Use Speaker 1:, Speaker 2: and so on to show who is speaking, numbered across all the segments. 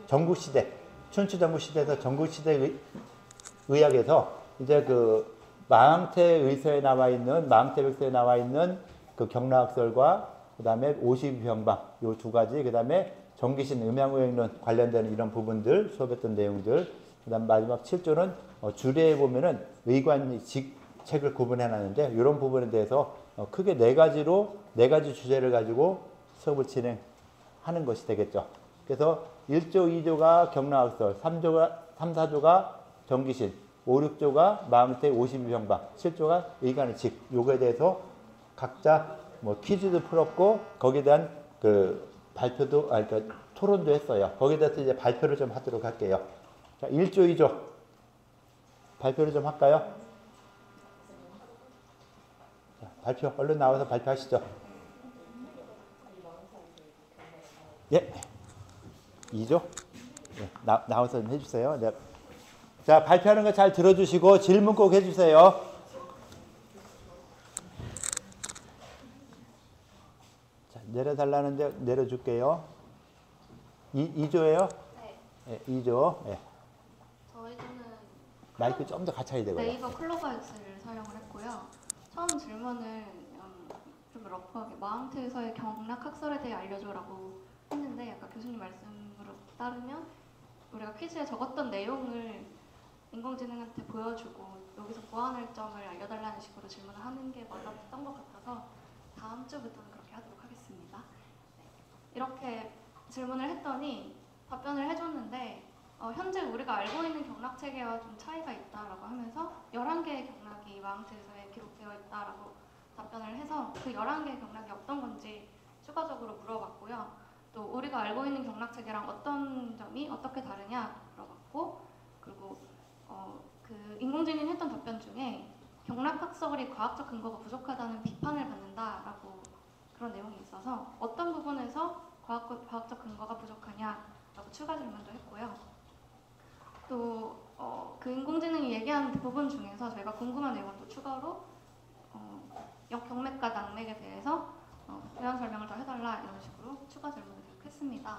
Speaker 1: 전국시대, 춘추 전국시대에서 전국시대 의학에서 이제 그 마항태 백서에 나와 있는 그 경락설과 그 다음에 52병방 요 두 가지, 그 다음에 정기신 음양오행론 관련되는 이런 부분들 수업했던 내용들, 그 다음 마지막 7조는 주례에 보면은 의관직책을 구분해 놨는데 이런 부분에 대해서 크게 네 가지 주제를 가지고 수업을 진행하는 것이 되겠죠. 그래서 1조, 2조가 경락설, 3, 4조가 정기신, 5, 6조가 마항태 52병방, 7조가 의관직, 요거에 대해서 각자 뭐 퀴즈도 풀었고 거기에 대한 그 발표도 그러니까 토론도 했어요. 거기에 대해서 이제 발표를 좀 하도록 할게요. 자, 1조, 2조 발표를 좀 할까요? 자, 발표 얼른 나와서 발표하시죠. 예. 2조? 예, 나와서 좀 해주세요. 네. 자, 발표하는 거 잘 들어주시고 질문 꼭 해주세요. 자, 내려달라는데 내려줄게요. 2조예요?
Speaker 2: 네.
Speaker 1: 네, 2조. 네.
Speaker 2: 저희는
Speaker 1: 마이크 좀 더 갖춰야 되고요.
Speaker 2: 네이버 클로버엑스를 사용을 했고요. 처음 질문을 좀 러프하게 마항태에서의 경락학설에 대해 알려줘라고 했는데, 아까 교수님 말씀으로 따르면 우리가 퀴즈에 적었던 내용을 인공지능한테 보여주고 여기서 보완할 점을 알려달라는 식으로 질문을 하는 게 맞았던 것 같아서 다음 주부터는 그렇게 하도록 하겠습니다. 네. 이렇게 질문을 했더니 답변을 해줬는데 현재 우리가 알고 있는 경락 체계와 좀 차이가 있다라고 하면서 11개의 경락이 마항태에서에 기록되어 있다라고 답변을 해서 그 11개의 경락이 어떤 건지 추가적으로 물어봤고요. 또 우리가 알고 있는 경락 체계랑 어떤 점이 어떻게 다르냐 물어봤고, 그리고 그 인공지능이 했던 답변 중에 경락학설이 과학적 근거가 부족하다는 비판을 받는다라고 그런 내용이 있어서 어떤 부분에서 과학적 근거가 부족하냐라고 추가 질문도 했고요. 또 그 인공지능이 얘기한 부분 중에서 저희가 궁금한 내용을 또 추가로 역경맥과 낙맥에 대해서 부연 설명을 더 해달라 이런 식으로 추가 질문을 계속했습니다.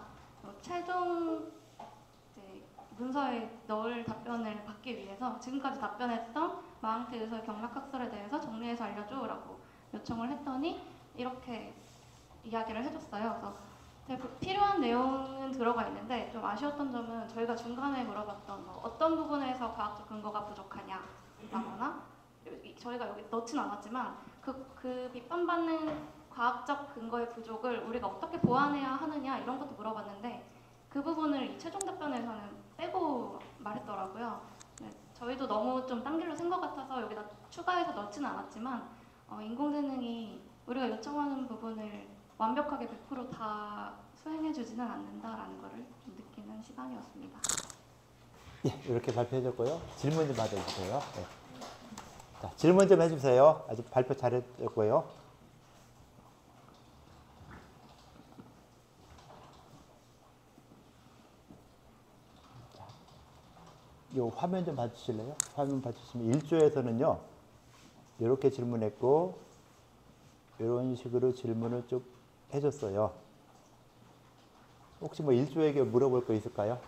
Speaker 2: 최종 문서에 넣을 답변을 받기 위해서 지금까지 답변했던 마항태에서의 경락학설에 대해서 정리해서 알려줘라고 요청을 했더니 이렇게 이야기를 해줬어요. 그래서 필요한 내용은 들어가 있는데 좀 아쉬웠던 점은 저희가 중간에 물어봤던 어떤 부분에서 과학적 근거가 부족하냐라거나, 저희가 여기 넣진 않았지만 그 비판받는 과학적 근거의 부족을 우리가 어떻게 보완해야 하느냐 이런 것도 물어봤는데 그 부분을 이 최종 답변에서는 빼고 말했더라고요. 네, 저희도 너무 좀 딴 길로 센 것 같아서 여기다 추가해서 넣지는 않았지만 인공지능이 우리가 요청하는 부분을 완벽하게 100% 수행해주지는 않는다라는 것을 좀 느끼는 시간이었습니다.
Speaker 1: 예, 이렇게 발표해줬고요. 질문 좀 받아주세요. 네. 자, 질문 좀 해주세요. 아주 발표 잘했고요. 자, 요 화면 좀 봐주실래요? 화면 봐주시면 1조에서는요. 이렇게 질문했고 이런 식으로 질문을 쭉 해줬어요. 혹시 뭐 1조에게 물어볼 거 있을까요?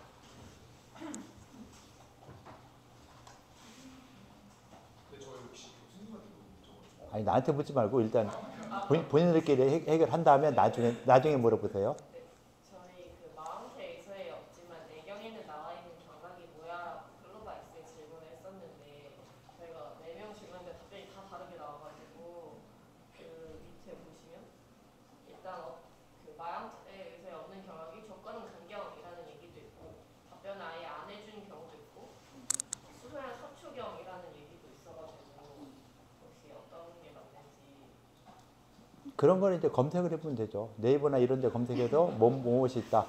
Speaker 1: 아니, 나한테 묻지 말고 일단 본인들끼리 해결한 다음에 나중에 물어보세요.
Speaker 3: 저희 그 마항태에서의 없지만 내경에는 나와 있는 경락이 뭐야 글로벌엑스에 질문을 했었는데 저희가 4명 질문했는데 답변이 다 다르게 나와가지고 그 밑에 보시면 일단 그 마항태에서의 없는 경락이 조건은 간경이라는 얘기도 있고 답변을 아예 안 해준 경우도 있고 수소양 서초경이라는 얘기도 있어가지고 혹시 어떤 게 맞는지.
Speaker 1: 그런 거는 이제 검색을 해보면 되죠. 네이버나 이런 데 검색해서 무엇이 있다.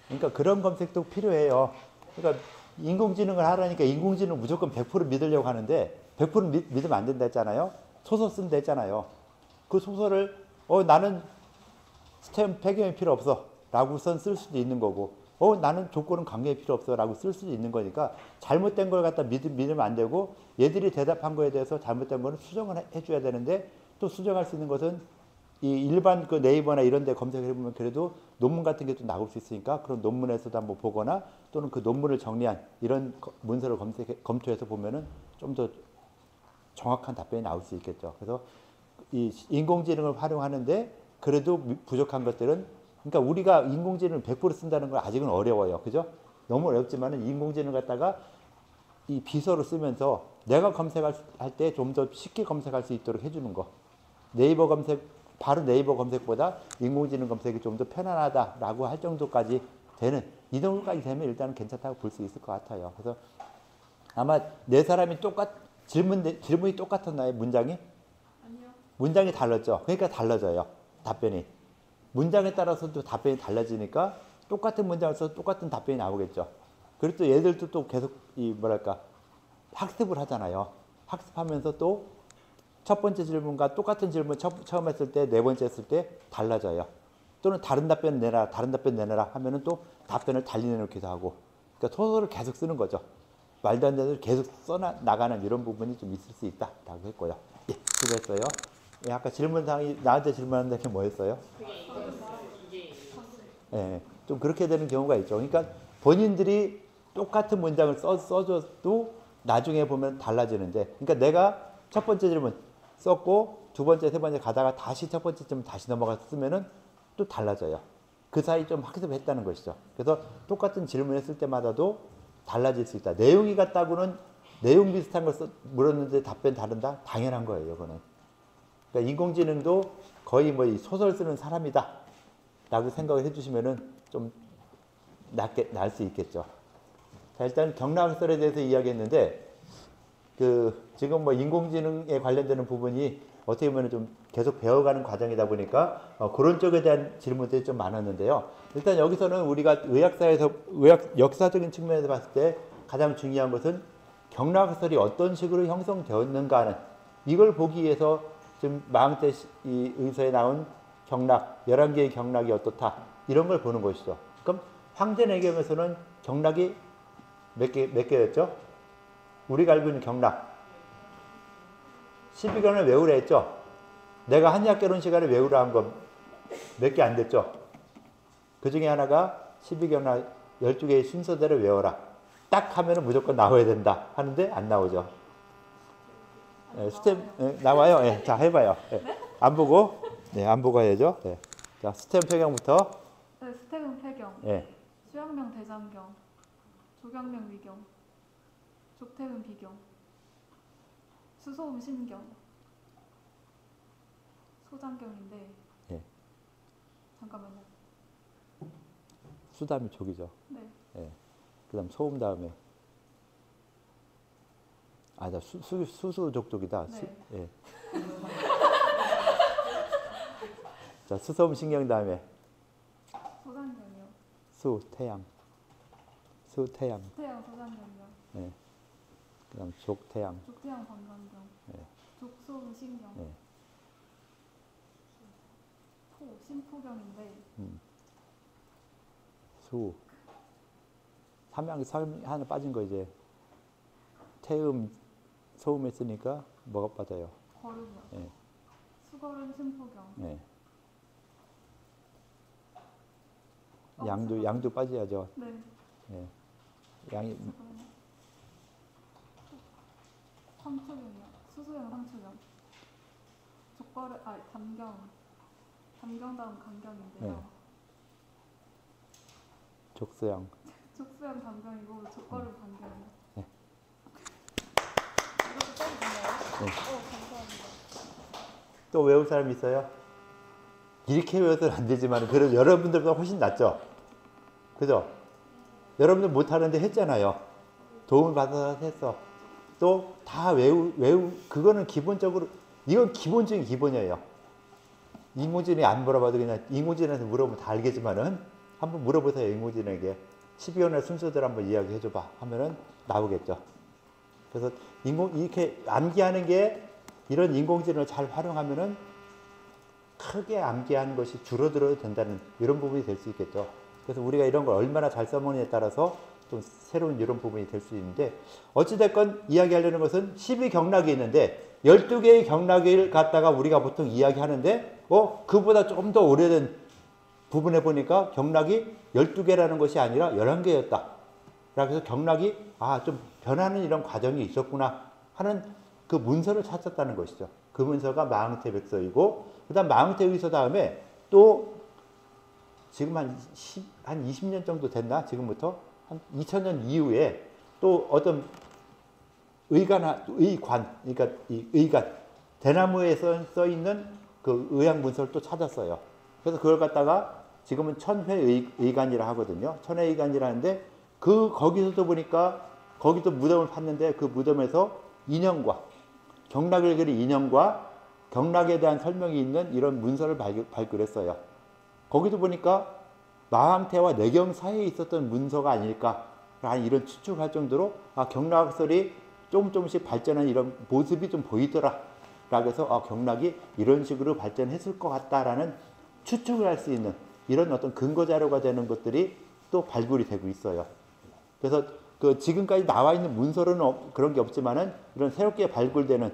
Speaker 1: 그러니까 그런 검색도 필요해요. 그러니까 인공지능을 하라니까 인공지능 무조건 100% 믿으려고 하는데 100% 믿으면 안 된다 했잖아요. 소설 쓰면 됐잖아요. 그 소설을 나는 스템 배경이 필요 없어 라고 쓸 수도 있는 거고 나는 조건은 강요에 필요 없어 라고 쓸 수도 있는 거니까 잘못된 걸 갖다 믿으면 안 되고 얘들이 대답한 거에 대해서 잘못된 거는 수정을 해줘야 되는데 또 수정할 수 있는 것은 이 일반 그 네이버나 이런 데 검색을 해보면 그래도 논문 같은 게 또 나올 수 있으니까 그런 논문에서도 한번 보거나 또는 그 논문을 정리한 이런 문서를 검토해서 보면은 좀 더 정확한 답변이 나올 수 있겠죠. 그래서 이 인공지능을 활용하는데 그래도 부족한 것들은 그러니까 우리가 인공지능을 100% 쓴다는 건 아직은 어려워요. 그죠? 너무 어렵지만은 인공지능 갖다가 이 비서로 쓰면서 내가 검색할 때 좀 더 쉽게 검색할 수 있도록 해주는 거. 네이버 검색, 바로 네이버 검색보다 인공지능 검색이 좀 더 편안하다라고 할 정도까지 되는, 이 정도까지 되면 일단은 괜찮다고 볼 수 있을 것 같아요. 그래서 아마 네 사람이 질문이 똑같았나요? 문장이?
Speaker 2: 아니요.
Speaker 1: 문장이 달랐죠. 그러니까 달라져요. 답변이. 문장에 따라서도 답변이 달라지니까 똑같은 문장을 써서 똑같은 답변이 나오겠죠. 그리고 또 얘들도 또 계속 학습을 하잖아요. 학습하면서 또 첫 번째 질문과 똑같은 질문 처음 했을 때, 네 번째 했을 때 달라져요. 또는 다른 답변 내놔라 하면은 또 답변을 달리 내놓기도 하고. 그러니까 소설을 계속 쓰는 거죠. 말도 안 되는 계속 써나가는 이런 부분이 좀 있을 수 있다라고 했고요. 예, 수고했어요. 예, 아까 질문상이 나한테 질문하는데 그게 뭐였어요?
Speaker 3: 그게 이거였어요. 이게
Speaker 1: 예, 좀 그렇게 되는 경우가 있죠. 그러니까 본인들이 똑같은 문장을 써줘도 나중에 보면 달라지는데, 그러니까 내가 첫 번째 질문 썼고 두 번째, 세 번째 가다가 다시 첫 번째 질문 다시 넘어가서 쓰면은 또 달라져요. 그 사이 좀 학습했다는 것이죠. 그래서 똑같은 질문했을 때마다도 달라질 수 있다. 내용이 같다고는 내용 비슷한 걸 물었는데 답변 다른다? 당연한 거예요, 그거는. 그러니까 인공지능도 거의 뭐 소설 쓰는 사람이다 라고 생각을 해주시면은 좀 나을 수 있겠죠. 자, 일단 경락설에 대해서 이야기했는데, 지금 뭐 인공지능에 관련되는 부분이 어떻게 보면 좀 계속 배워가는 과정이다 보니까 그런 쪽에 대한 질문들이 좀 많았는데요. 일단 여기서는 우리가 의학 역사적인 측면에서 봤을 때 가장 중요한 것은 경락설이 어떤 식으로 형성되었는가 하는, 이걸 보기 위해서 지금 마흔대 이 의서에 나온 경락, 11개의 경락이 어떻다, 이런 걸 보는 것이죠. 그럼 황제내경에서는 경락이 몇 개였죠? 우리가 알고 있는 경락 12경을 외우라 했죠. 내가 한의학 결혼 시간에 외우라 한 거 몇 개 안 됐죠. 그 중에 하나가 12경락 12개의 순서대로 외워라. 딱 하면은 무조건 나와야 된다 하는데 안 나오죠. 스템 나와요. 네, 자 해봐요. 네. 안 보고, 안 보고 해야죠. 네. 자, 스템 폐경부터.
Speaker 2: 네, 스텝은 폐경.
Speaker 1: 네.
Speaker 2: 수양명 대장경. 조경명 위경. 족태은 비경. 수소음 신경. 소장경인데.
Speaker 1: 예.
Speaker 2: 잠깐만요.
Speaker 1: 수 다음에 족이죠.
Speaker 2: 네.
Speaker 1: 예. 그다음 소음 다음에. 나 수수족족이다.
Speaker 2: 네.
Speaker 1: 예. 자, 수소음 신경 다음에
Speaker 2: 소장경이요.
Speaker 1: 태양.
Speaker 2: 태양 소장경이요.
Speaker 1: 예. 그다음 족태양.
Speaker 2: 족태양 방광경.
Speaker 1: 예.
Speaker 2: 족소음 신경.
Speaker 1: 예.
Speaker 2: 신포경인데.
Speaker 1: 수. 삼양 하나 빠진 거 이제. 태음, 소음 했으니까 뭐가 빠져요?
Speaker 2: 거름이요.
Speaker 1: 예.
Speaker 2: 수거름 신포경.
Speaker 1: 예. 양도 빠져야죠.
Speaker 2: 네.
Speaker 1: 예. 양이
Speaker 2: 잠깐만요. 상추경이요. 수소형 상추경. 담경 다음 간경인데요.
Speaker 1: 네. 족수양.
Speaker 2: 족수형 담경이고 족거름 간경이요.
Speaker 1: 네.
Speaker 2: 이것도 써도 되나요?
Speaker 1: 네.
Speaker 2: 감사합니다.
Speaker 1: 또 외울 사람 있어요? 이렇게 외워서는 안 되지만 그래도 여러분들보다 훨씬 낫죠? 그죠? 여러분들 못하는데 했잖아요. 도움을 받아서 했어. 또 다 그거는 기본적으로, 이건 기본 중에 기본이에요. 인공지능이 안 물어봐도 그냥 인공지능한테 물어보면 다 알겠지만은 한번 물어보세요. 인공지능에게 12원의 순서대로 한번 이야기해줘봐 하면은 나오겠죠. 그래서 이렇게 암기하는 게, 이런 인공지능을 잘 활용하면은 크게 암기하는 것이 줄어들어도 된다는 이런 부분이 될 수 있겠죠. 그래서 우리가 이런 걸 얼마나 잘 써먹느냐에 따라서 좀 새로운 이런 부분이 될 수 있는데, 어찌됐건 이야기하려는 것은 12경락이 있는데 12개의 경락을 갖다가 우리가 보통 이야기하는데 그보다 조금 더 오래된 부분에 보니까 경락이 12개라는 것이 아니라 11개였다. 그래서 경락이 좀 변하는 이런 과정이 있었구나 하는 그 문서를 찾았다는 것이죠. 그 문서가 마흥태백서이고, 그 다음 마흥태의서 다음에 또 지금 한 20년 정도 됐나? 지금부터 한 2000년 이후에 또 어떤 의관, 그러니까 이 의관, 대나무에 써 있는 그 의학 문서를 또 찾았어요. 그래서 그걸 갖다가 지금은 천회의관이라 하거든요. 천회의관이라는데 거기서도 보니까 거기도 무덤을 팠는데 그 무덤에서 인형과 경락을 그린 인형과 경락에 대한 설명이 있는 이런 문서를 발굴했어요. 거기도 보니까 마항태와 내경 사이에 있었던 문서가 아닐까라는 이런 추측을 할 정도로 경락설이 조금씩 발전한 이런 모습이 좀 보이더라. 그래서 경락이 이런 식으로 발전했을 것 같다라는 추측을 할 수 있는 이런 어떤 근거 자료가 되는 것들이 또 발굴이 되고 있어요. 그래서 그 지금까지 나와 있는 문서로는 그런 게 없지만은 이런 새롭게 발굴되는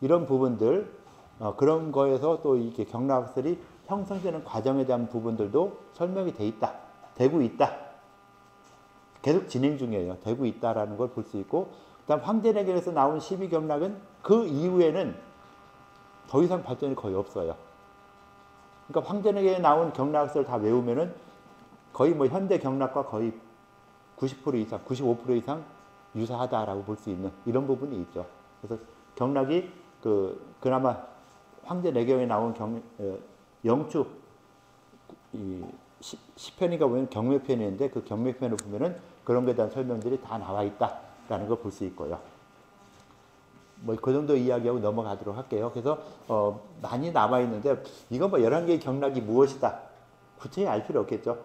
Speaker 1: 이런 부분들, 그런 거에서 또 이렇게 경락설이 형성되는 과정에 대한 부분들도 설명이 되고 있다. 계속 진행 중이에요. 되고 있다라는 걸 볼 수 있고, 그다음 황제내경에서 나온 12경락은 그 이후에는 더 이상 발전이 거의 없어요. 그러니까 황제내경에 나온 경락설 다 외우면은 거의 뭐 현대 경락과 거의 90% 이상, 95% 이상 유사하다라고 볼 수 있는 이런 부분이 있죠. 그래서 경락이 그나마 황제내경에 나온 영추 이 시편인가 보면 경매편인데 그 경매편을 보면은 그런 거에 대한 설명들이 다 나와 있다라는 걸 볼 수 있고요. 뭐 그 정도 이야기하고 넘어가도록 할게요. 그래서 많이 남아 있는데 이건 뭐 11개의 경락이 무엇이다. 구체히 알 필요 없겠죠.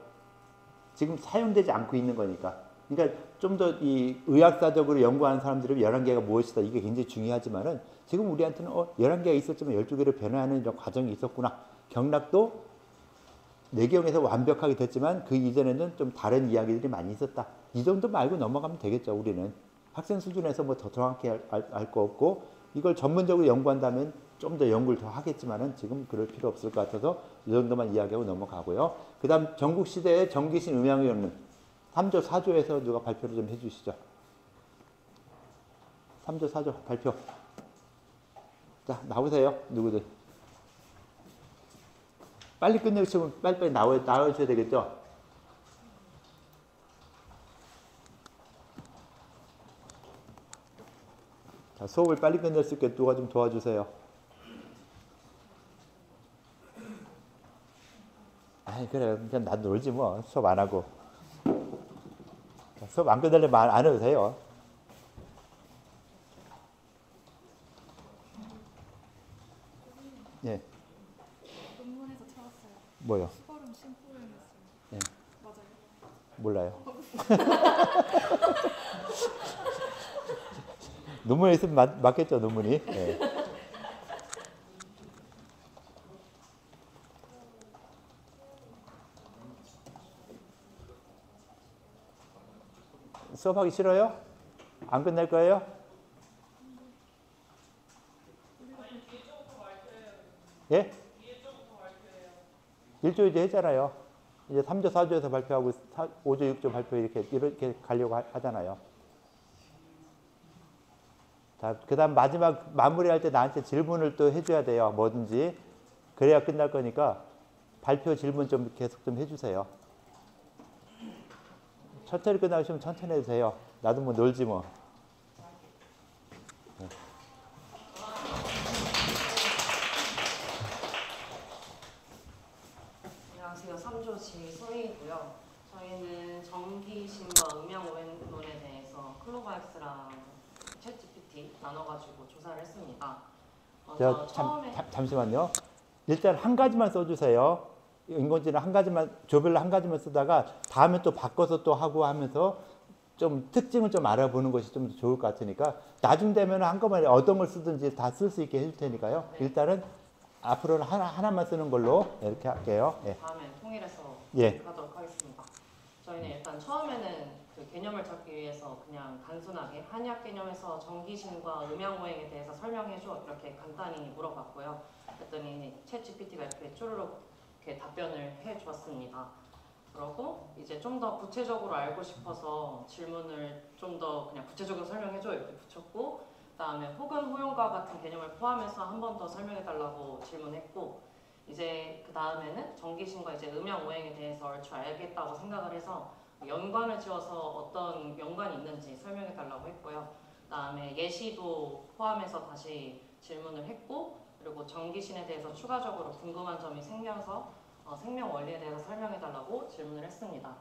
Speaker 1: 지금 사용되지 않고 있는 거니까. 그러니까 좀 더 이 의학사적으로 연구하는 사람들은 11개가 무엇이다. 이게 굉장히 중요하지만은 지금 우리한테는 11개가 있었지만 12개로 변화하는 이런 과정이 있었구나. 경락도 내경에서 완벽하게 됐지만 그 이전에는 좀 다른 이야기들이 많이 있었다. 이 정도만 알고 넘어가면 되겠죠. 우리는. 학생 수준에서 뭐 더 정확히 알 거 없고 이걸 전문적으로 연구한다면 좀 더 연구를 더 하겠지만은 지금 그럴 필요 없을 것 같아서 이 정도만 이야기하고 넘어가고요. 그 다음 전국시대의 정기신 음양의원론 3조 4조에서 누가 발표를 좀 해주시죠. 3조 4조 발표. 자, 나오세요. 누구들. 빨리 끝내시면 빨리빨리 나와주셔야 되겠죠. 자, 수업을 빨리 끝낼 수 있게 누가 좀 도와주세요. 아이, 그래. 그냥 나 놀지 뭐. 수업 안 하고. 자, 수업 안 끝내려면 안 해도 돼요. 예.
Speaker 4: 논문에서 찾았어요.
Speaker 1: 뭐요?
Speaker 4: 시발음 심포엠했어요.
Speaker 1: 예.
Speaker 4: 맞아요.
Speaker 1: 몰라요. 논문에 있으면 맞겠죠, 논문이. 예. 수업하기 싫어요? 안 끝낼 거예요? 예? 1조 이제 했잖아요. 이제 3조, 4조에서 발표하고 5조, 6조 발표 이렇게 가려고 하잖아요. 자, 그 다음 마지막 마무리할 때 나한테 질문을 또 해줘야 돼요. 뭐든지. 그래야 끝날 거니까 발표 질문 좀 계속 좀 해주세요. 천천히 끝나시면 천천히 해도 돼요. 나도 뭐 놀지 뭐.
Speaker 3: 안녕하세요. 3조 지소희고요. 저희는 정기신과 음양오행론에 대해서 클로바엑스랑 챗GPT 나눠가지고 조사를 했습니다.
Speaker 1: 잠시만요. 일단 한 가지만 써주세요. 인공지능 한 가지만, 조별로 한 가지만 쓰다가 다음에 또 바꿔서 또 하고 하면서 좀 특징을 좀 알아보는 것이 좀 좋을 것 같으니까 나중 되면 한꺼번에 어떤 걸 쓰든지 다 쓸 수 있게 해줄 테니까요.
Speaker 3: 네.
Speaker 1: 일단은 앞으로는 하나만 쓰는 걸로 이렇게 할게요. 예.
Speaker 3: 다음에 통일해서
Speaker 1: 예.
Speaker 3: 하도록 하겠습니다. 저희는 일단 처음에는 그 개념을 찾기 위해서 그냥 단순하게 한의학 개념에서 정기신과 음양오행에 대해서 설명해줘 이렇게 간단히 물어봤고요. 그랬더니 챗GPT가 이렇게 쪼르륵 이렇게 답변을 해주었습니다. 그러고 이제 좀 더 구체적으로 알고 싶어서 질문을 좀 더 그냥 구체적으로 설명해줘 이렇게 붙였고, 그다음에 혹은 호용과 같은 개념을 포함해서 한 번 더 설명해달라고 질문했고, 이제 그 다음에는 전기신과 이제 음양 오행에 대해서 얼추 알겠다고 생각을 해서 연관을 지어서 어떤 연관이 있는지 설명해달라고 했고요. 그다음에 예시도 포함해서 다시 질문을 했고, 그리고 전기신에 대해서 추가적으로 궁금한 점이 생겨서 생명 원리에 대해서 설명해달라고 질문을 했습니다.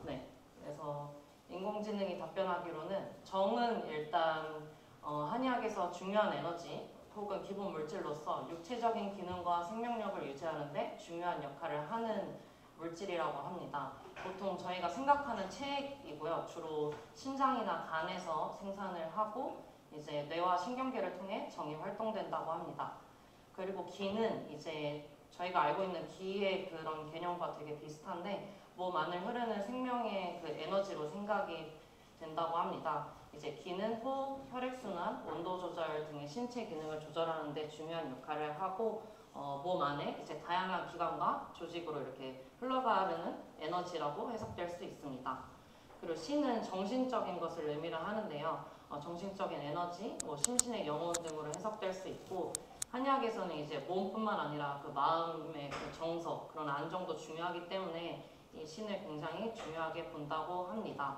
Speaker 3: 네, 그래서 인공지능이 답변하기로는 정은 일단 한의학에서 중요한 에너지 혹은 기본 물질로서 육체적인 기능과 생명력을 유지하는데 중요한 역할을 하는 물질이라고 합니다. 보통 저희가 생각하는 체액이고요. 주로 심장이나 간에서 생산을 하고 이제 뇌와 신경계를 통해 정이 활동된다고 합니다. 그리고 기는 이제 저희가 알고 있는 기의 그런 개념과 되게 비슷한데 몸 안을 흐르는 생명의 그 에너지로 생각이 된다고 합니다. 이제 기는 호흡, 혈액순환, 온도 조절 등의 신체 기능을 조절하는 데 중요한 역할을 하고 몸 안에 이제 다양한 기관과 조직으로 이렇게 흘러가는 에너지라고 해석될 수 있습니다. 그리고 신은 정신적인 것을 의미를 하는데요. 정신적인 에너지, 심신의 영혼 등으로 해석될 수 있고, 한의학에서는 이제 몸뿐만 아니라 그 마음의 그 정서, 그런 안정도 중요하기 때문에 이 신을 굉장히 중요하게 본다고 합니다.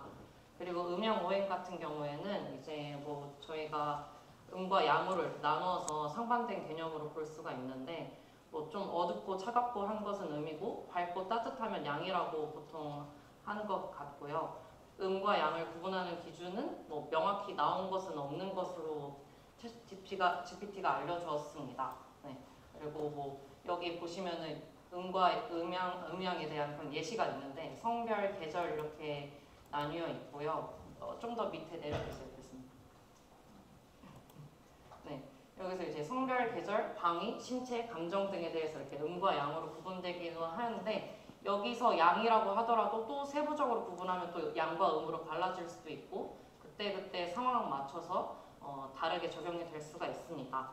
Speaker 3: 그리고 음양오행 같은 경우에는 이제 뭐 저희가 음과 양으로 나누어서 상반된 개념으로 볼 수가 있는데, 뭐 좀 어둡고 차갑고 한 것은 음이고 밝고 따뜻하면 양이라고 보통 하는 것 같고요. 음과 양을 구분하는 기준은 뭐 명확히 나온 것은 없는 것으로 GPT가 알려주었습니다. 네. 그리고 뭐 여기 보시면은 음과 음양에 대한 그런 예시가 있는데 성별, 계절 이렇게 나뉘어 있고요. 좀 더 밑에 내려주세요. 됐습니다. 네. 여기서 이제 성별, 계절, 방위, 신체, 감정 등에 대해서 이렇게 음과 양으로 구분되기도 하는데, 여기서 양이라고 하더라도 또 세부적으로 구분하면 또 양과 음으로 갈라질 수도 있고, 그때그때 상황 맞춰서 다르게 적용이 될 수가 있습니다.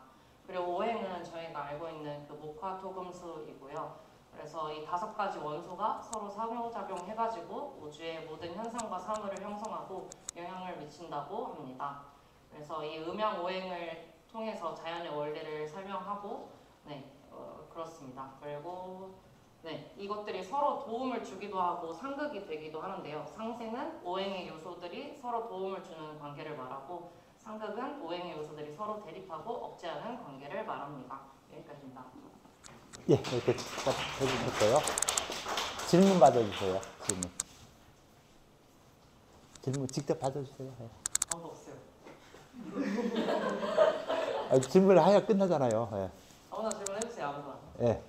Speaker 3: 그리고 오행은 저희가 알고 있는 그 목화토금수이고요. 그래서 이 5가지 원소가 서로 상호작용해가지고 우주의 모든 현상과 사물을 형성하고 영향을 미친다고 합니다. 그래서 이 음양오행을 통해서 자연의 원리를 설명하고, 네, 그렇습니다. 그리고 네, 이것들이 서로 도움을 주기도 하고 상극이 되기도 하는데요. 상생은 오행의 요소들이 서로 도움을 주는 관계를 말하고, 상극은 오행의 요소들이 서로 대립하고 억제하는 관계를 말합니다. 여기까지입니다.
Speaker 1: 예, 이렇게 딱 해주셨고요. 질문 받아주세요. 질문 직접 받아주세요. 예.
Speaker 3: 아무도 없어요.
Speaker 1: 질문을 하야 끝나잖아요. 예.
Speaker 3: 아무나 질문해주세요. 아무나.
Speaker 1: 예.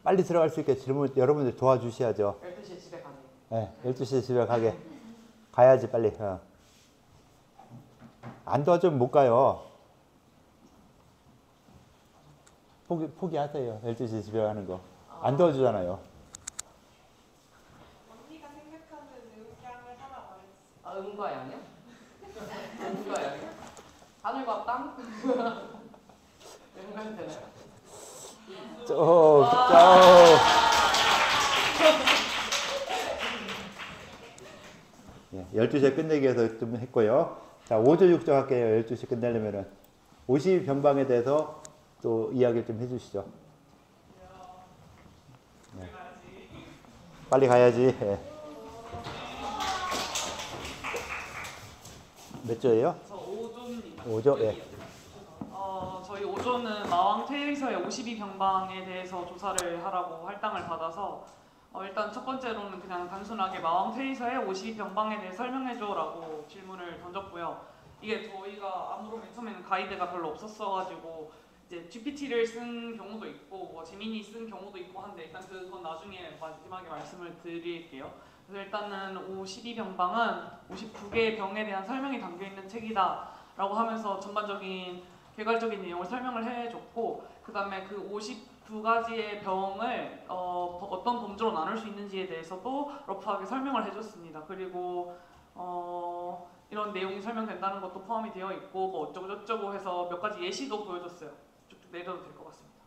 Speaker 1: 빨리 들어갈 수 있게 질문 여러분들 도와주셔야죠.
Speaker 3: 12시에 집에 가네.
Speaker 1: 예, 12시에 집에 가야지 빨리. 안 도와주면 못 가요. 포기하세요. 12시에 집에 가는 거. 안 도와주잖아요.
Speaker 4: 언니가 생각하는 음양을 하나 말해주세요.
Speaker 3: 아, 음과 양이요? 음과 양이요? 하늘과 땅? 연관이 되나요?
Speaker 1: 예, 12시에 끝내기 위해서 좀 했고요. 자, 5조 6조 할게요. 12시 끝내려면은. 52병방에 대해서 또 이야기 좀 해주시죠. 네. 빨리 가야지. 예. 몇 조예요?
Speaker 5: 저 5조입니다.
Speaker 1: 5조? 예.
Speaker 5: 저희 5조는 마왕 퇴의서의 52병방에 대해서 조사를 하라고 할당을 받아서 일단 첫 번째로는 그냥 단순하게 마왕 퇴의서의 52병방에 대해 설명해줘라고 질문을 던졌고요. 이게 저희가 아무런 맨 처음에는 가이드가 별로 없었어가지고 이제 GPT를 쓴 경우도 있고 뭐 제미니 쓴 경우도 있고 한데, 일단 그건 나중에 마지막에 말씀을 드릴게요. 그래서 일단은 52병방은 52개의 병에 대한 설명이 담겨있는 책이다 라고 하면서 전반적인 개괄적인 내용을 설명을 해줬고, 그 다음에 그 52가지의 병을 어떤 범주로 나눌 수 있는지에 대해서도 러프하게 설명을 해줬습니다. 그리고 이런 내용이 설명된다는 것도 포함이 되어 있고 뭐 어쩌고저쩌고 해서 몇 가지 예시도 보여줬어요. 쭉쭉 내려도 될 것 같습니다.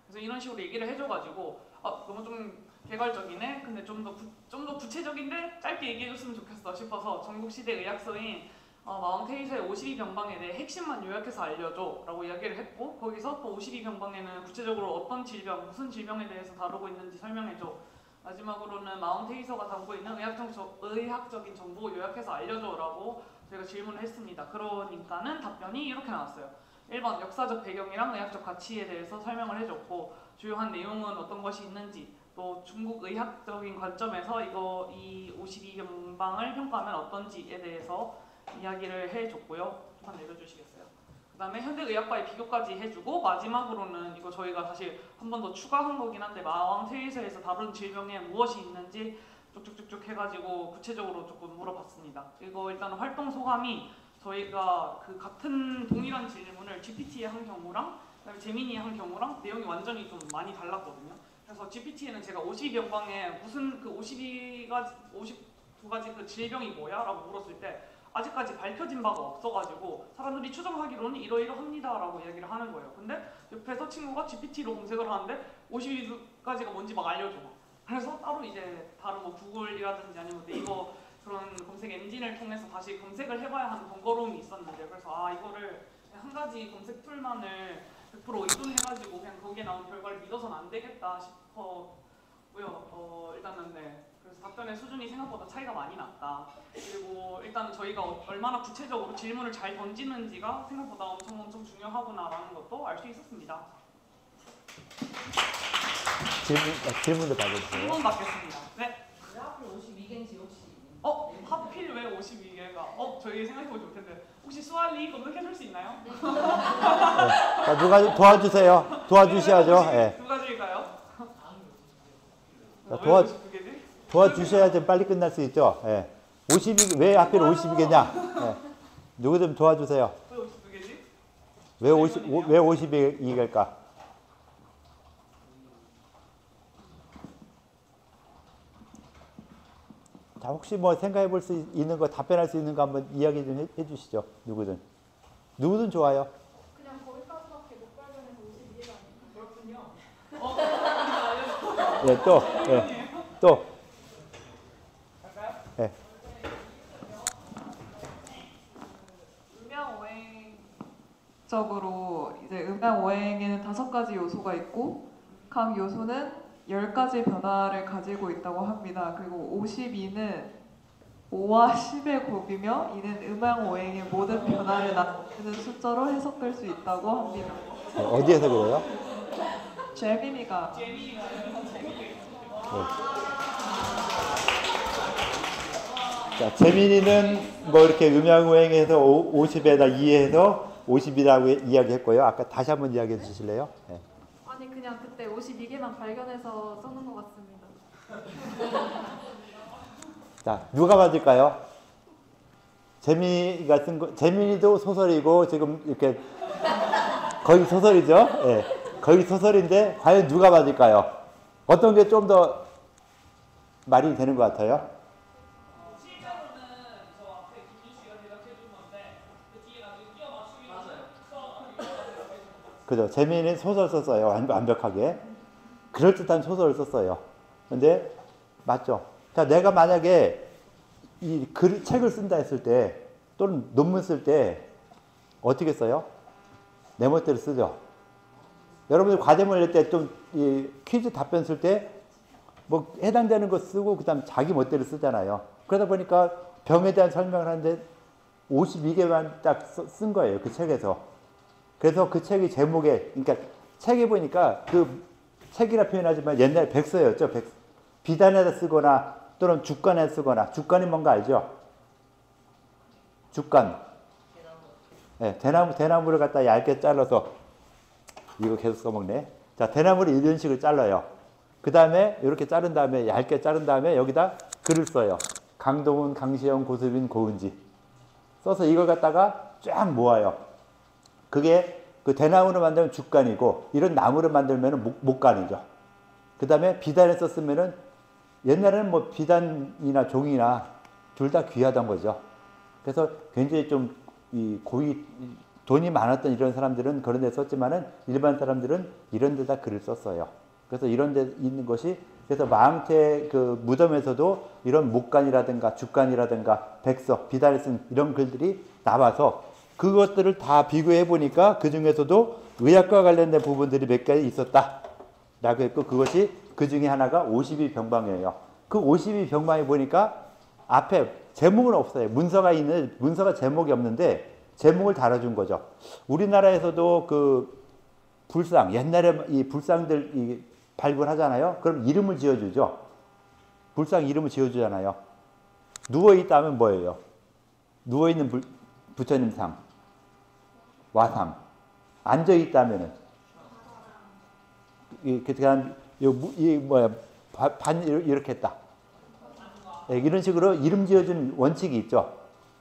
Speaker 5: 그래서 이런 식으로 얘기를 해줘가지고 너무 좀 개괄적이네. 근데 좀 더 구체적인데 짧게 얘기해줬으면 좋겠어 싶어서 전국시대 의학서인 마왕테이서의 52병방에 대해 핵심만 요약해서 알려줘라고 이야기를 했고, 거기서 또 52병방에는 구체적으로 어떤 질병, 무슨 질병에 대해서 다루고 있는지 설명해줘. 마지막으로는 마왕테이서가 담고 있는 의학적인 정보 요약해서 알려줘라고 저희가 질문을 했습니다. 그러니까는 답변이 이렇게 나왔어요. 1번 역사적 배경이랑 의학적 가치에 대해서 설명을 해줬고, 주요한 내용은 어떤 것이 있는지, 또 중국 의학적인 관점에서 이 52병방을 평가하면 어떤지에 대해서 이야기를 해줬고요. 한번 내려주시겠어요? 그 다음에 현대의학과의 비교까지 해주고, 마지막으로는 이거 저희가 사실 한 번 더 추가한 거긴 한데 마왕테이서에서 다룬 질병에 무엇이 있는지 쭉쭉쭉쭉 해가지고 구체적으로 조금 물어봤습니다. 이거 일단 활동 소감이 저희가 그 같은 동일한 질문을 GPT에 한 경우랑 그다음에 재민이에 한 경우랑 내용이 완전히 좀 많이 달랐거든요. 그래서 GPT에는 제가 52병방에 무슨 그 52가지 그 질병이 뭐야? 라고 물었을 때 아직까지 밝혀진 바가 없어가지고 사람들이 추정하기로는 이러이러합니다 라고 이야기를 하는 거예요. 근데 옆에서 친구가 GPT로 검색을 하는데 52가지가 뭔지 막 알려줘. 그래서 따로 이제 다른 뭐 구글이라든지 아니면 네이버 그런 검색 엔진을 통해서 다시 검색을 해봐야 하는 번거로움이 있었는데, 그래서 이거를 한 가지 검색 툴만을 100% 의존해가지고 그냥 거기에 나온 결과를 믿어서는 안 되겠다 싶었고요. 일단은 네. 그래서 답변의 수준이 생각보다 차이가 많이 났다. 그리고 일단은 저희가 얼마나 구체적으로 질문을 잘 던지는지가 생각보다 엄청 중요하구나라는 것도 알 수 있었습니다.
Speaker 1: 질문도 받아주세요.
Speaker 5: 질문 받겠습니다. 네.
Speaker 3: 왜 하필 52개인지 혹시
Speaker 5: 하필 왜 52개가? 저희 생각해보지 못했는데 혹시 수알리 검색해줄 수 있나요?
Speaker 2: 네.
Speaker 1: 자, 누가 도와주세요. 도와주셔야죠. 예.
Speaker 5: 두 가지일까요?
Speaker 1: 자,
Speaker 5: 왜 52개지?
Speaker 1: 도와주셔야지 빨리 끝날 수 있죠. 예. 52, 왜 하필 52개냐? 예. 누구 좀 도와주세요.
Speaker 5: 왜 52개지?
Speaker 1: 왜 52개일까? 자, 혹시 뭐 생각해 볼 수 있는 거, 답변할 수 있는 거 한번 이야기 좀 해주시죠. 누구든 좋아요.
Speaker 4: 그냥 거기까지밖에 못 발견해서 52개가 아니에요.
Speaker 5: 그렇군요.
Speaker 1: 예, 또. 예.
Speaker 6: 음양오행적으로 이제 음양오행에는 5가지 요소가 있고 각 요소는 10가지 변화를 가지고 있다고 합니다. 그리고 52는 5와 10의 곱이며 이는 음양오행의 모든 변화를 나타내는 숫자로 해석될 수 있다고 합니다.
Speaker 1: 어디에서 그래요?
Speaker 6: 재민이가
Speaker 1: 자, 재민이는 뭐 이렇게 음양오행에서 50에다 2해서 50이라고 이야기했고요. 아까 다시 한번 이야기해 주실래요? 네.
Speaker 4: 아니 그냥 그때 52개만 발견해서 써놓은 것 같습니다.
Speaker 1: 자, 누가 맞을까요? 재민이가 쓴 거, 재민이도 소설이고 지금 이렇게 거의 소설이죠? 예. 거의 소설인데 과연 누가 맞을까요? 어떤 게 좀 더 말이 되는 것 같아요?
Speaker 5: 실제로는 저 앞에 김민 씨가 대답해 준 건데 그 뒤에 나중에 끼워 맞추기
Speaker 1: 그죠? 재민이는 소설 썼어요. 완벽하게. 그럴듯한 소설을 썼어요. 근데 맞죠? 자, 내가 만약에 이 책을 쓴다 했을 때 또는 논문 쓸 때 어떻게 써요? 내 멋대로 쓰죠. 여러분들 과제물 낼 때 좀 퀴즈 답변 쓸 때 뭐 해당되는 거 쓰고 그다음 자기 멋대로 쓰잖아요. 그러다 보니까 병에 대한 설명을 하는데 52개만 딱 쓴 거예요. 그 책에서. 그래서 그 책이 제목에, 그러니까 책에 보니까 그 책이라 표현하지만 옛날에 백서였죠. 비단에다 쓰거나 또는 주간에 쓰거나. 주간이 뭔가 알죠? 주간. 네, 대나무를 갖다 얇게 잘라서 이거 계속 써먹네. 자, 대나무를 이런 식으로 잘라요. 그 다음에 이렇게 자른 다음에 얇게 자른 다음에 여기다 글을 써요. 강동훈, 강시영, 고수빈, 고은지 써서 이걸 갖다가 쫙 모아요. 그게 그 대나무로 만들면 주간이고 이런 나무를 만들면 목간이죠. 그 다음에 비단에 썼으면은 옛날에는 뭐 비단이나 종이나 둘 다 귀하던 거죠. 그래서 굉장히 좀 이 고위 돈이 많았던 이런 사람들은 그런 데 썼지만은 일반 사람들은 이런 데다 글을 썼어요. 그래서 이런 데 있는 것이 그래서 마항태 그 무덤에서도 이런 목간이라든가 죽간이라든가 백서, 비단을 쓴 이런 글들이 나와서 그것들을 다 비교해 보니까 그 중에서도 의학과 관련된 부분들이 몇 가지 있었다라고 했고 그것이 그 중에 하나가 52병방이에요. 그 52병방에 보니까 앞에 제목은 없어요. 문서가 제목이 없는데 제목을 달아준 거죠. 우리나라에서도 그 불상, 옛날에 이 불상들 이 발굴하잖아요. 그럼 이름을 지어주죠. 불상 이름을 지어주잖아요. 누워있다면 뭐예요? 누워있는 부처님 상, 와상. 앉아있다면은, 이렇게 했다. 이런 식으로 이름 지어준 원칙이 있죠.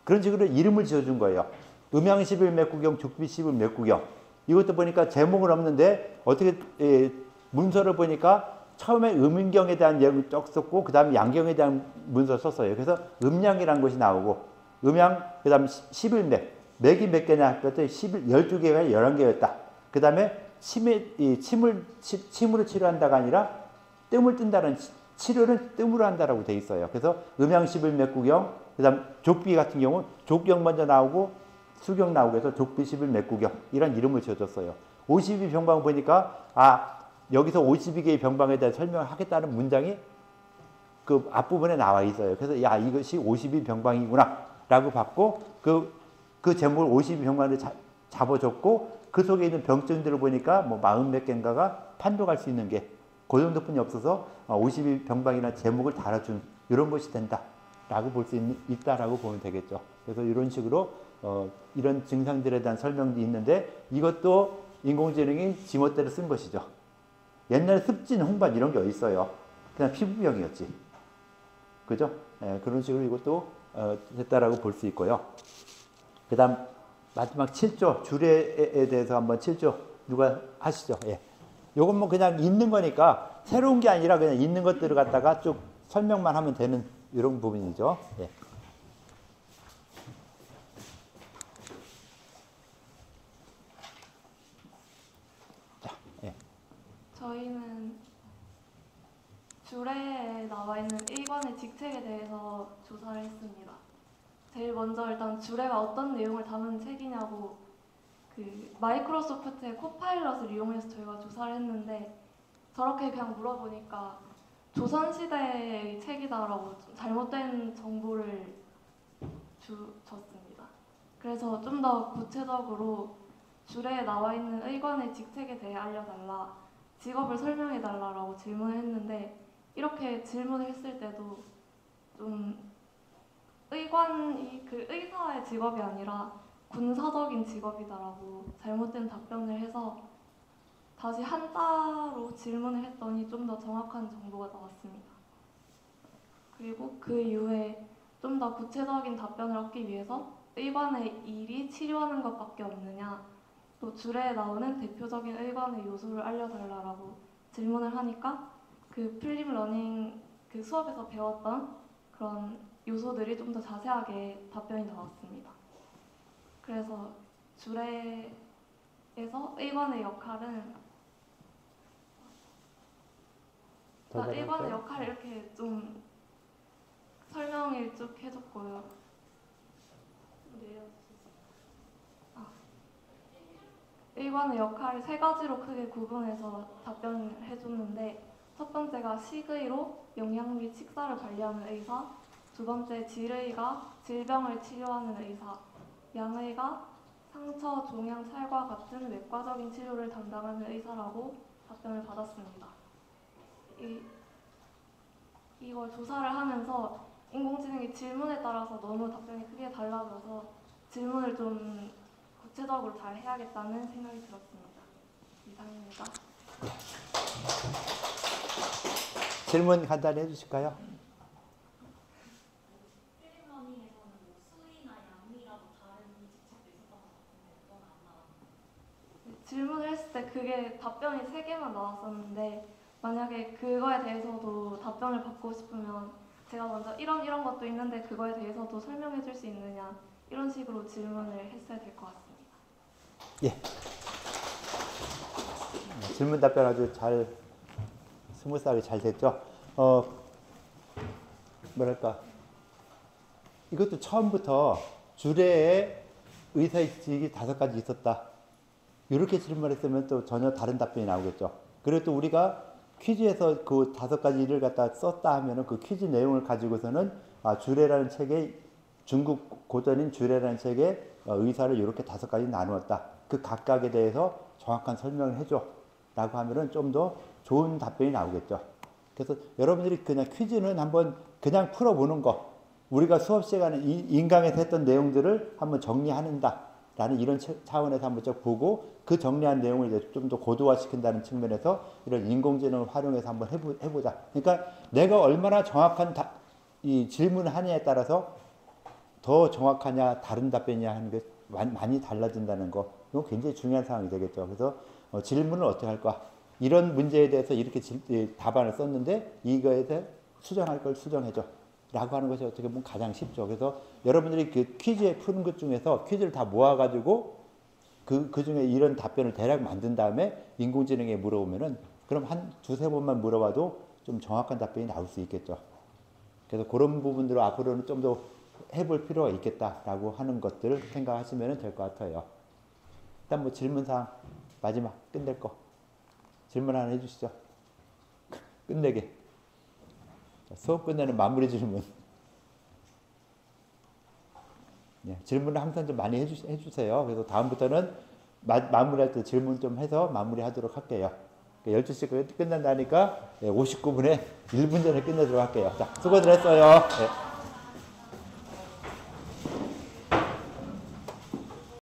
Speaker 1: 그런 식으로 이름을 지어준 거예요. 음양 11맥구경, 죽비 11맥구경. 이것도 보니까 제목은 없는데 어떻게 문서를 보니까 처음에 음인경에 대한 내용을 쭉 썼고 그 다음에 양경에 대한 문서를 썼어요. 그래서 음양이라는 것이 나오고 음양 그 다음에 11맥 맥이 몇 개냐 그랬더니 12개가 11개였다. 그 다음에 침으로 치료한다가 아니라 뜸을 뜬다는 치료는 뜸으로 한다라고 돼 있어요. 그래서 음양 11맥구경 그 다음 족비 같은 경우 족경 먼저 나오고 수경 나오고 해서 족비 11맥구경 이런 이름을 지어줬어요. 52병방 보니까 여기서 52개의 병방에 대한 설명을 하겠다는 문장이 그 앞부분에 나와 있어요. 그래서 이것이 52병방이구나 라고 봤고 그 제목을 52병방으로 잡아줬고 그 속에 있는 병증들을 보니까 뭐 40몇 개인가가 판독할 수 있는 게 그 정도뿐이 없어서 52병방이라는 제목을 달아준 이런 것이 된다라고 볼 수 있다라고 보면 되겠죠. 그래서 이런 식으로 이런 증상들에 대한 설명도 있는데 이것도 인공지능이 지멋대로 쓴 것이죠. 옛날에 습진, 홍반 이런 게 어디 있어요. 그냥 피부병이었지. 그죠? 그런 식으로 이것도 됐다라고 볼 수 있고요. 그 다음 마지막 7조 주례에 대해서 한번 7조 누가 하시죠? 예. 요건 뭐 그냥 있는 거니까 새로운 게 아니라 그냥 있는 것들을 갖다가 쭉 설명만 하면 되는 이런 부분이죠. 예. 자, 예.
Speaker 2: 저희는 주례에 나와 있는 일관의 직책에 대해서 조사를 했습니다. 제일 먼저 일단 주례가 어떤 내용을 담은 책이냐고 그 마이크로소프트의 코파일럿을 이용해서 저희가 조사를 했는데 저렇게 그냥 물어보니까 조선시대의 책이다라고 좀 잘못된 정보를 줬습니다. 그래서 좀 더 구체적으로 주례에 나와 있는 의관의 직책에 대해 알려달라, 직업을 설명해달라라고 질문을 했는데 이렇게 질문을 했을 때도 좀 의관이 그 의사의 직업이 아니라 군사적인 직업이다라고 잘못된 답변을 해서 다시 한자로 질문을 했더니 좀 더 정확한 정보가 나왔습니다. 그리고 그 이후에 좀 더 구체적인 답변을 얻기 위해서 의관의 일이 치료하는 것밖에 없느냐, 또 주례에 나오는 대표적인 의관의 요소를 알려달라고 질문을 하니까 그 필립 러닝 그 수업에서 배웠던 그런 요소들이 좀 더 자세하게 답변이 나왔습니다. 그래서 주례에서 의관의 역할은 일관의 역할을 이렇게 좀 설명을 쭉 해줬고요. 일관의 역할을 세 가지로 크게 구분해서 답변을 해줬는데 첫 번째가 식의로 영양 및 식사를 관리하는 의사, 두 번째 질의가 질병을 치료하는 의사, 양의가 상처, 종양, 살과 같은 외과적인 치료를 담당하는 의사라고 답변을 받았습니다. 이걸 조사를 하면서 인공지능이 질문에 따라서 너무 답변이 크게 달라져서 질문을 좀 구체적으로 잘 해야겠다는 생각이 들었습니다. 이상입니다.
Speaker 1: 질문 간단히 해주실까요?
Speaker 2: 질문을 했을 때 그게 답변이 3개만 나왔었는데 만약에 그거에 대해서도 답변을 받고 싶으면 제가 먼저 이런 것도 있는데 그거에 대해서도 설명해 줄 수 있느냐 이런 식으로 질문을 했어야 될 것 같습니다.
Speaker 1: 예. 질문 답변 아주 잘 스무스하게 잘 됐죠. 뭐랄까 이것도 처음부터 주례에 의사일직이 5가지 있었다. 이렇게 질문했으면 또 전혀 다른 답변이 나오겠죠. 그리고 또 우리가 퀴즈에서 그 5가지를 갖다 썼다 하면은 그 퀴즈 내용을 가지고서는 주례라는 책에 중국 고전인 주례라는 책에 의사를 이렇게 5가지 나누었다. 그 각각에 대해서 정확한 설명을 해줘. 라고 하면은 좀 더 좋은 답변이 나오겠죠. 그래서 여러분들이 그냥 퀴즈는 한번 그냥 풀어보는 거. 우리가 수업 시간에 인강에서 했던 내용들을 한번 정리하는다. 라는 이런 차원에서 한번 쭉 보고 그 정리한 내용을 이제 좀 더 고도화시킨다는 측면에서 이런 인공지능을 활용해서 한번 해보자. 그러니까 내가 얼마나 정확한 이 질문을 하느냐에 따라서 더 정확하냐 다른 답변이냐 하는 게 많이 달라진다는 거. 이건 굉장히 중요한 사항이 되겠죠. 그래서 질문을 어떻게 할까? 이런 문제에 대해서 이렇게 답안을 썼는데 이거에 대해 수정할 걸 수정해줘. 라고 하는 것이 어떻게 보면 가장 쉽죠. 그래서 여러분들이 그 퀴즈에 푸는 것 중에서 퀴즈를 다 모아가지고 그 중에 이런 답변을 대략 만든 다음에 인공지능에 물어보면은 그럼 한 2-3번만 물어봐도 좀 정확한 답변이 나올 수 있겠죠. 그래서 그런 부분들을 앞으로는 좀 더 해볼 필요가 있겠다라고 하는 것들을 생각하시면 될 것 같아요. 일단 뭐 질문사항 마지막 끝낼 거 질문 하나 해주시죠. 끝내게. 수업 끝내는 마무리 질문. 예, 질문을 항상 좀 많이 해주세요. 그래서 다음부터는 마무리할 때 질문 좀 해서 마무리하도록 할게요. 12시 끝난다니까 59분에 1분 전에 끝내도록 할게요. 자, 수고들 했어요. 예.